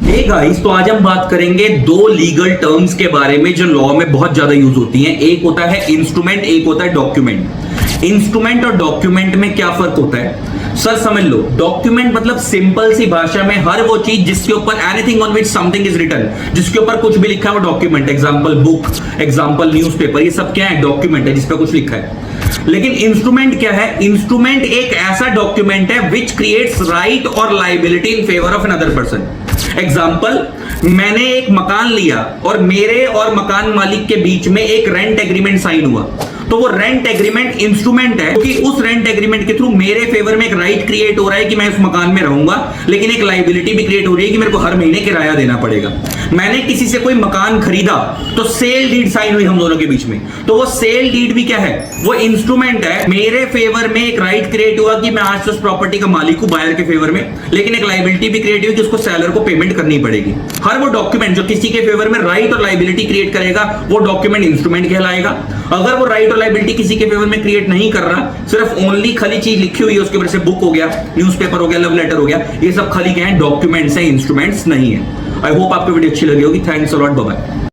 Hey guys, तो आज हम बात करेंगे दो लीगल टर्म्स के बारे में जो लॉ में बहुत ज्यादा यूज होती हैं। एक होता है इंस्ट्रूमेंट, एक होता है डॉक्यूमेंट। इंस्ट्रूमेंट और डॉक्यूमेंट में क्या फर्क होता है सर, समझ लो। डॉक्यूमेंट मतलब सिंपल सी भाषा में हर वो चीज जिसके ऊपर anything on which something is written, जिसके ऊपर कुछ भी लिखा है वो document. Example book, example newspaper, ये सब क्या है? डॉक्यूमेंट है जिस पे कुछ लिखा है। लेकिन इंस्ट्रूमेंट क्या है? इंस्ट्रूमेंट एक ऐसा डॉक्यूमेंट है विच क्रिएट्स राइट और liability in favour of another person. Example, मैंने एक मकान लिया और मेरे और मकान मालिक के बीच में एक रेंट एग्रीमेंट साइन हुआ, तो वो रेंट एग्रीमेंट इंस्ट्रूमेंट है क्योंकि उस रेंट एग्रीमेंट के थ्रू मेरे फेवर में एक राइट क्रिएट हो रहा है कि मैं उस मकान में रहूंगा, लेकिन एक लायबिलिटी भी क्रिएट हो रही है कि मेरे को हर महीने किराया देना पड़ेगा। मैंने किसी से कोई मकान खरीदा तो सेल डीड साइन हुई हम दोनों के बीच में, तो वो सेल डीड भी क्या है? वो इंस्ट्रूमेंट है। मेरे फेवर में एक राइट क्रिएट हुआ कि मैं आज से उस प्रॉपर्टी का मालिक हूं बायर के फेवर में, लेकिन एक लायबिलिटी भी क्रिएट हुई कि उसको सेलर को पेमेंट करनी पड़ेगी। हर वो डॉक्यूमेंट जो किसी के फेवर में राइट और लायबिलिटी क्रिएट करेगा वो डॉक्यूमेंट इंस्ट्रूमेंट कहलाएगा। अगर वो राइट और लायबिलिटी किसी के फेवर में क्रिएट नहीं कर रहा, सिर्फ ओनली खाली चीज लिखी हुई है उसके ऊपर, से बुक हो गया, न्यूज़पेपर हो गया, लव लेटर हो गया, ये सब खाली क्या है? डॉक्यूमेंट्स है, इंस्ट्रूमेंट्स नहीं है। आई होप आपको वीडियो अच्छी लगी होगी। Thanks a lot, bye bye.